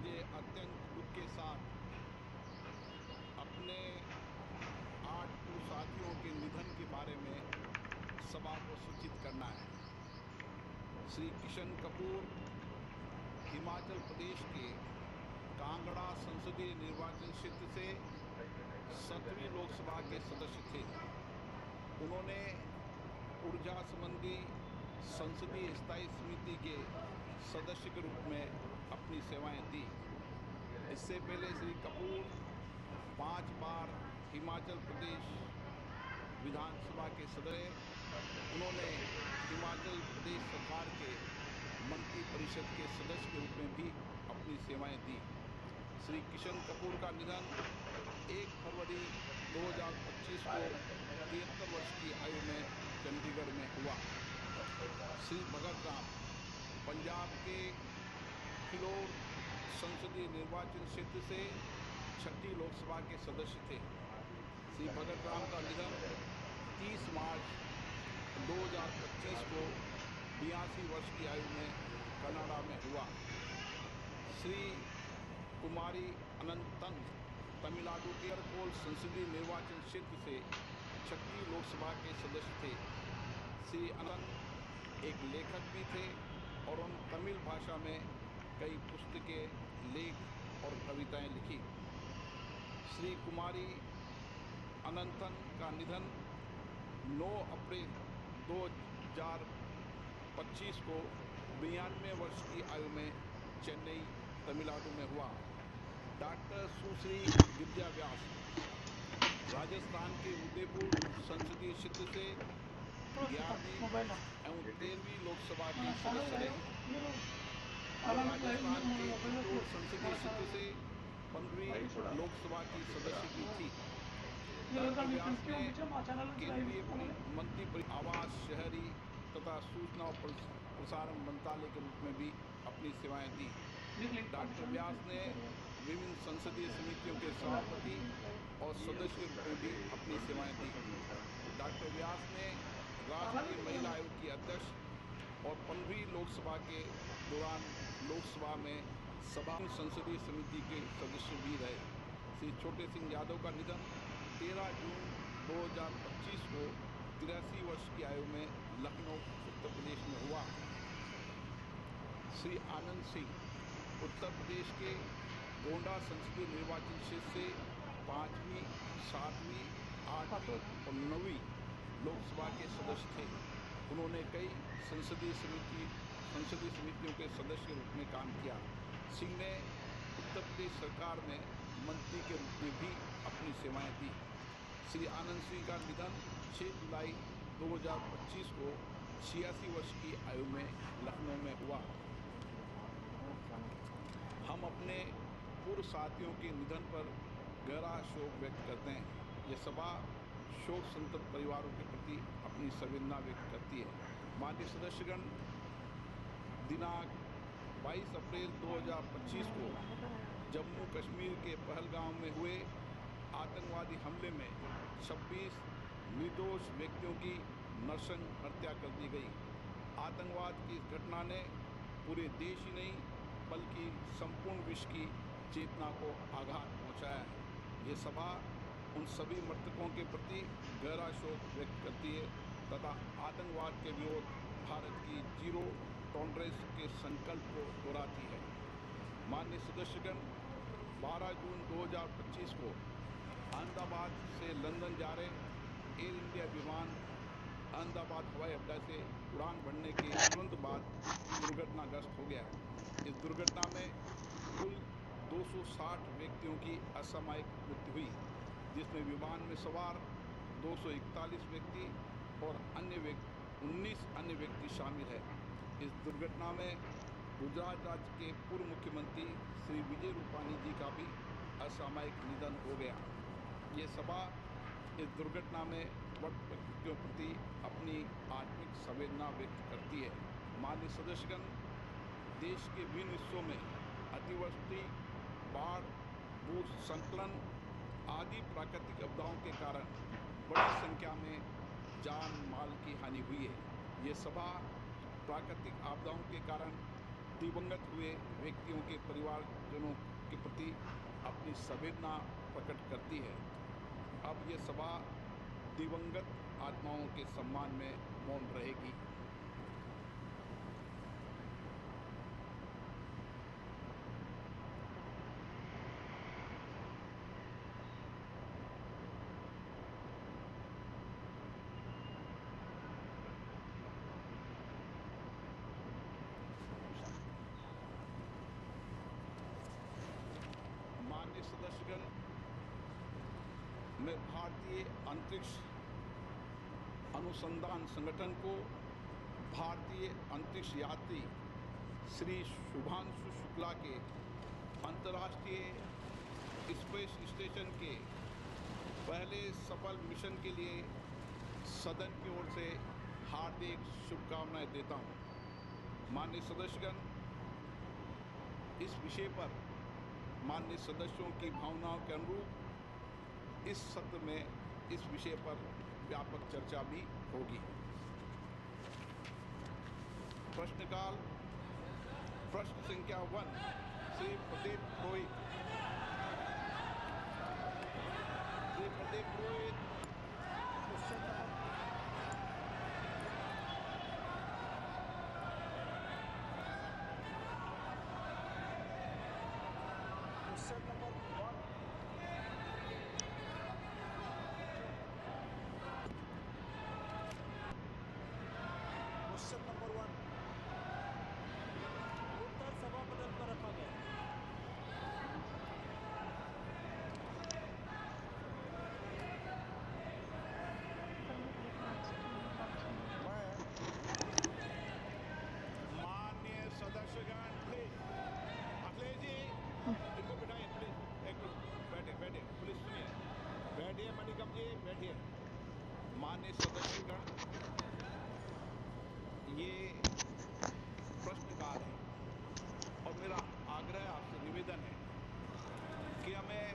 मुझे अत्यंत दुख के साथ अपने 8 पूर्व साथियों के निधन के बारे में सभा को सूचित करना है। श्री किशन कपूर हिमाचल प्रदेश के कांगड़ा संसदीय निर्वाचन क्षेत्र से 7वीं लोकसभा के सदस्य थे। उन्होंने ऊर्जा संबंधी संसदीय स्थायी समिति के सदस्य के रूप में अपनी सेवाएं दी। इससे पहले श्री कपूर 5 बार हिमाचल प्रदेश विधानसभा के सदस्य। उन्होंने हिमाचल प्रदेश सरकार के मंत्री परिषद के सदस्य के रूप में भी अपनी सेवाएं दी। श्री किशन कपूर का निधन 1 फरवरी 2025 को 73 वर्ष की आयु में चंडीगढ़ में हुआ। श्री भगत राम पंजाब के फिलौर संसदीय निर्वाचन क्षेत्र से 6ठी लोकसभा के सदस्य थे। श्री भगत राम का निधन 30 मार्च 2025 को 82 वर्ष की आयु में कनाडा में हुआ। श्री कुमारी अनंतन तमिलनाडु के अरकोल संसदीय निर्वाचन क्षेत्र से 6ठी लोकसभा के सदस्य थे। श्री अनंत एक लेखक भी थे और उन तमिल भाषा में कई पुस्तकें, लेख और कविताएं लिखी। श्री कुमारी अनंतन का निधन 9 अप्रैल 2025 को 92 वर्ष की आयु में चेन्नई, तमिलनाडु में हुआ। डॉक्टर सुश्री विद्या व्यास राजस्थान के उदयपुर संसदीय क्षेत्र से 11वीं एवं 13वीं लोकसभा की सदस्य रहे। राजस्थान के चित्तौड़ संसदीय क्षेत्र से 15वीं लोकसभा की सदस्य भी थी। डॉक्टर व्यास ने केंद्रीय मंत्री आवास, शहरी तथा सूचना और प्रसारण मंत्रालय के रूप में भी अपनी सेवाएं दी। डॉक्टर व्यास ने विभिन्न संसदीय समितियों के सभापति और सदस्य के रूप में भी अपनी सेवाएं दी। डॉक्टर व्यास ने राष्ट्रीय महिला आयोग की अध्यक्ष और 15वीं लोकसभा के दौरान लोकसभा में सभा संसदीय समिति के सदस्य भी रहे। श्री छोटे सिंह यादव का निधन 13 जून 2025 को 83 वर्ष की आयु में लखनऊ, उत्तर प्रदेश में हुआ। श्री आनंद सिंह उत्तर प्रदेश के गोंडा संसदीय निर्वाचन क्षेत्र से 5वीं, 7वीं, 8वीं और 9वीं लोकसभा के सदस्य थे। उन्होंने कई संसदीय समितियों के सदस्य के रूप में काम किया। सिंह ने उत्तर प्रदेश सरकार में मंत्री के रूप में भी अपनी सेवाएं दी। श्री आनंद सिंह का निधन 6 जुलाई 2025 को 86 वर्ष की आयु में लखनऊ में हुआ। हम अपने पूर्व साथियों के निधन पर गहरा शोक व्यक्त करते हैं। ये सभा शोक संतप्त परिवारों के प्रति अपनी संवेदना व्यक्त करती है। माननीय सदस्यगण, दिनांक 22 अप्रैल 2025 को जम्मू कश्मीर के पहलगाम में हुए आतंकवादी हमले में 26 निर्दोष व्यक्तियों की नृशंस हत्या कर दी गई। आतंकवाद की इस घटना ने पूरे देश ही नहीं बल्कि संपूर्ण विश्व की चेतना को आघात पहुंचाया है। ये सभा उन सभी मृतकों के प्रति गहरा शोक व्यक्त करती है तथा आतंकवाद के विरोध भारत की जीरो टॉलरेंस के संकल्प को दोहराती है। माननीय सदस्यगण, 12 जून 2025 को अहमदाबाद से लंदन जा रहे एयर इंडिया विमान अहमदाबाद हवाई अड्डा से उड़ान भरने के तुरंत बाद दुर्घटनाग्रस्त हो गया। इस दुर्घटना में कुल 260 व्यक्तियों की असामयिक मृत्यु हुई, जिसमें विमान में सवार 241 व्यक्ति और 19 अन्य व्यक्ति शामिल है। इस दुर्घटना में गुजरात राज्य के पूर्व मुख्यमंत्री श्री विजय रूपाणी जी का भी असामयिक निधन हो गया। ये सभा इस दुर्घटना में व्यक्तियों प्रति अपनी आत्मिक संवेदना व्यक्त करती है। माननीय सदस्यगण, देश के विभिन्न हिस्सों में अतिवृष्टि, बाढ़, भूस्खलन आदि प्राकृतिक आपदाओं के कारण बड़ी संख्या में जान माल की हानि हुई है। ये सभा प्राकृतिक आपदाओं के कारण दिवंगत हुए व्यक्तियों के परिवारजनों के प्रति अपनी संवेदना प्रकट करती है। अब ये सभा दिवंगत आत्माओं के सम्मान में मौन रहेगी। माननीय सदस्यगण, मैं भारतीय अंतरिक्ष अनुसंधान संगठन को भारतीय अंतरिक्ष यात्री श्री शुभांशु शुक्ला के अंतर्राष्ट्रीय स्पेस स्टेशन के पहले सफल मिशन के लिए सदन की ओर से हार्दिक शुभकामनाएं देता हूं। माननीय सदस्यगण, इस विषय पर माननीय सदस्यों की भावनाओं के अनुरूप इस सत्र में इस विषय पर व्यापक चर्चा भी होगी। प्रश्नकाल। प्रश्न संख्या 1 श्री प्रदीप पुरोहित। श्री प्रदीप पुरोहित, क्वेश्चन नंबर क्वेश्चन नंबर 1 उत्तर सभा पटल पर रखा गया। माननीय सदस्यगण, प्लीज अखिलेश जी इनको बिठाइए प्लीज। एक मिनट, बैठिए बैठिए, प्लीज सुनिए, बैठिए मणिकम जी, बैठिए। माननीय सदस्यगण, ये प्रश्नकाल है और मेरा आग्रह आपसे निवेदन है कि हमें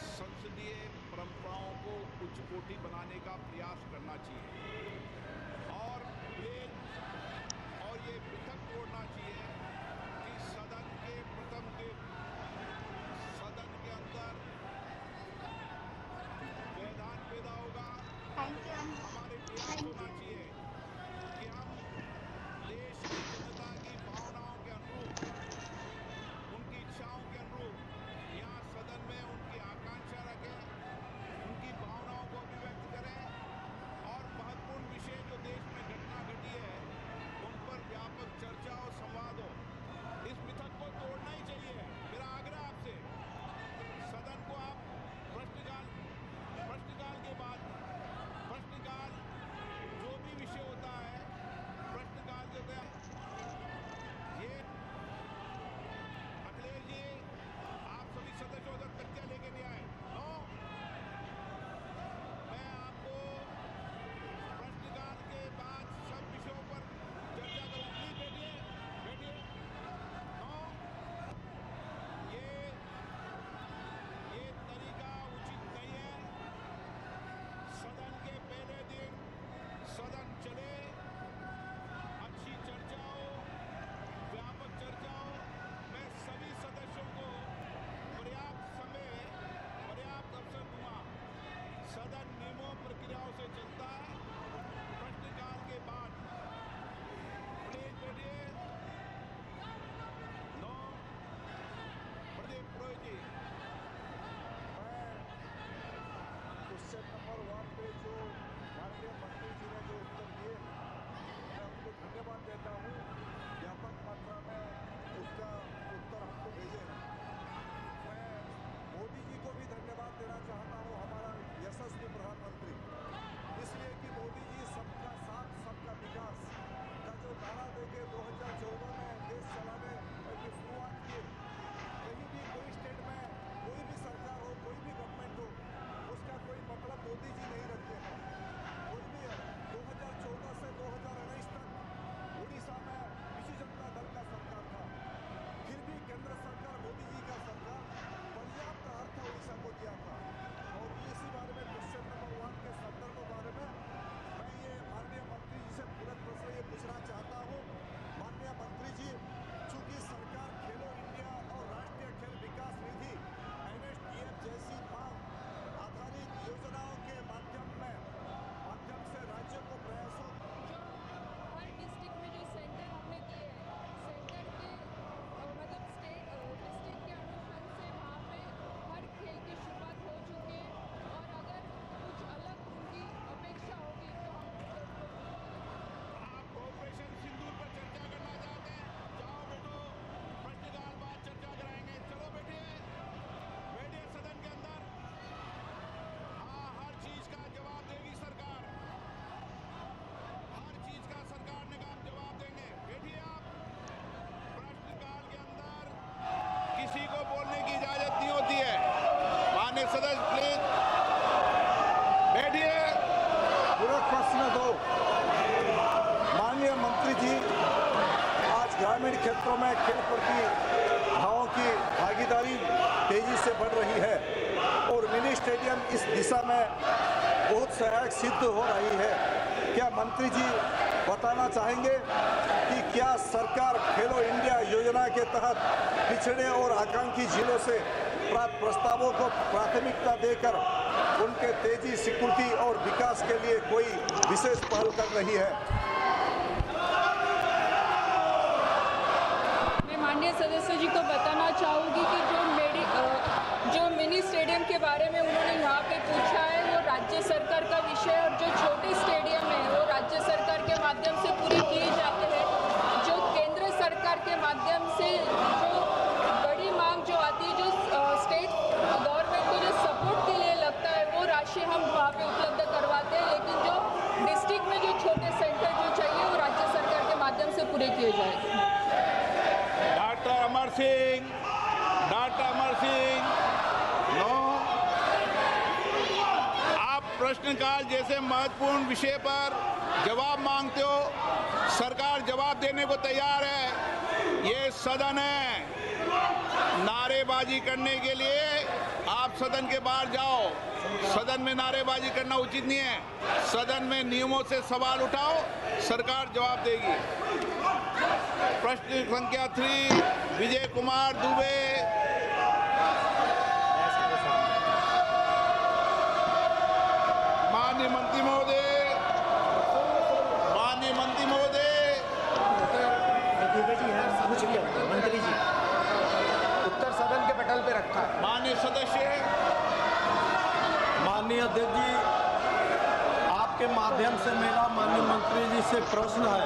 संसदीय परंपराओं को उच्च कोटि बनाने का प्रयास करना चाहिए और ये मिथक तोड़ना चाहिए कि सदन के प्रथम दिन सदन के अंदर व्यवधान पैदा होगा। हमारे प्रयास होना चाहिए कि हम देश की जनता की भावनाओं के अनुरूप, उनकी इच्छाओं के अनुरूप यहाँ सदन में उनकी आकांक्षा रखें, उनकी भावनाओं को अभिव्यक्त करें और महत्वपूर्ण विषय जो देश में घटना घटी है उन पर व्यापक चर्चा और संवाद हो। इस मिथक को तोड़ना ही चाहिए। मेरा आग्रह आपसे, सदन को आप प्रश्नकाल के बाद प्रश्नकाल जो भी विषय माननीय मंत्री जी, आज ग्रामीण क्षेत्रों में खेल प्रति भावों की भागीदारी तेजी से बढ़ रही है और मिनी स्टेडियम इस दिशा में बहुत सहायक सिद्ध हो रही है। क्या मंत्री जी बताना चाहेंगे कि क्या सरकार खेलो इंडिया योजना के तहत पिछड़े और आकांक्षी जिलों से प्राप्त प्रस्तावों को प्राथमिकता देकर उनके तेजी, सिक्योरिटी और विकास के लिए कोई विशेष पहल कर रही है? मैं माननीय सदस्य जी को बताना चाहूँगी कि जो मिनी स्टेडियम के बारे में उन्होंने यहाँ पे पूछा है वो राज्य सरकार का विषय है और जो छोटे स्टेडियम है वो राज्य सरकार के माध्यम से पूरे किए जाते हैं। जो केंद्र सरकार के माध्यम से जो बड़ी मांग जो आती है, जो स्टेट गवर्नमेंट को जो सपोर्ट के लिए लगता है वो राशि हम वहाँ पे उपलब्ध करवाते हैं, लेकिन जो डिस्ट्रिक्ट में जो छोटे सेंटर जो चाहिए वो राज्य सरकार के माध्यम से पूरे किए जाएंगे। Doctor Amar Singh, no. आप प्रश्नकाल जैसे महत्वपूर्ण विषय पर जवाब मांगते हो, सरकार जवाब देने को तैयार है। ये सदन है, नारेबाजी करने के लिए आप सदन के बाहर जाओ। सदन में नारेबाजी करना उचित नहीं है। सदन में नियमों से सवाल उठाओ, सरकार जवाब देगी। प्रश्न संख्या 3, विजय कुमार दुबे। माननीय मंत्री महोदय, मंत्री जी उत्तर सदन के पटल पे रखा है। माननीय सदस्य। माननीय अध्यक्ष जी, आपके माध्यम से मेरा माननीय मंत्री जी से प्रश्न है।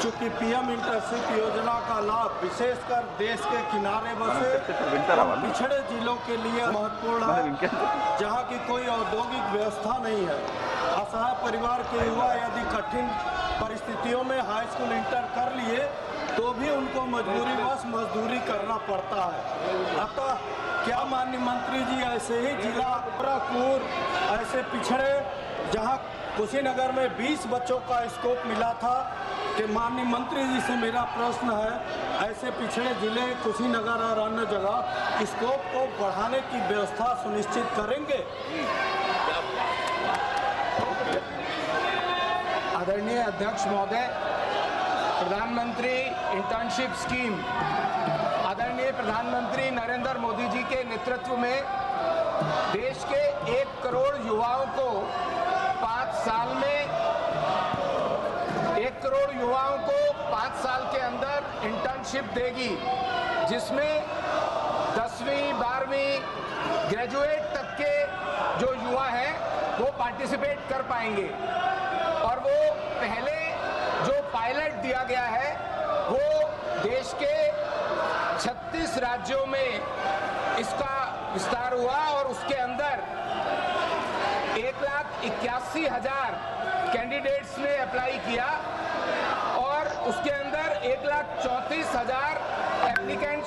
चूँकि पीएम इंटर्नशिप योजना का लाभ विशेषकर देश के किनारे बसे और पिछड़े जिलों के लिए महत्वपूर्ण है, जहाँ की कोई औद्योगिक व्यवस्था नहीं है। असहाय परिवार के युवा यदि कठिन परिस्थितियों में हाई स्कूल इंटर कर लिए तो भी उनको मजबूरीवश मजदूरी करना पड़ता है। अतः क्या माननीय मंत्री जी ऐसे ही जिला पूर ऐसे पिछड़े जहां कुशीनगर में 20 बच्चों का स्कोप मिला था कि माननीय मंत्री जी से मेरा प्रश्न है, ऐसे पिछड़े जिले कुशीनगर और अन्य जगह स्कोप को बढ़ाने की व्यवस्था सुनिश्चित करेंगे? आदरणीय अध्यक्ष महोदय, प्रधानमंत्री इंटर्नशिप स्कीम आदरणीय प्रधानमंत्री नरेंद्र मोदी जी के नेतृत्व में देश के 1 करोड़ युवाओं को 5 साल में 1 करोड़ युवाओं को 5 साल के अंदर इंटर्नशिप देगी, जिसमें 10वीं 12वीं ग्रेजुएट तक के जो युवा हैं वो पार्टिसिपेट कर पाएंगे। और वो पहले जो पायलट दिया गया है वो देश के 36 राज्यों में इसका विस्तार हुआ और उसके अंदर 1,81,000 कैंडिडेट्स ने अप्लाई किया और उसके अंदर 1,34,000 एप्लीकेंट्स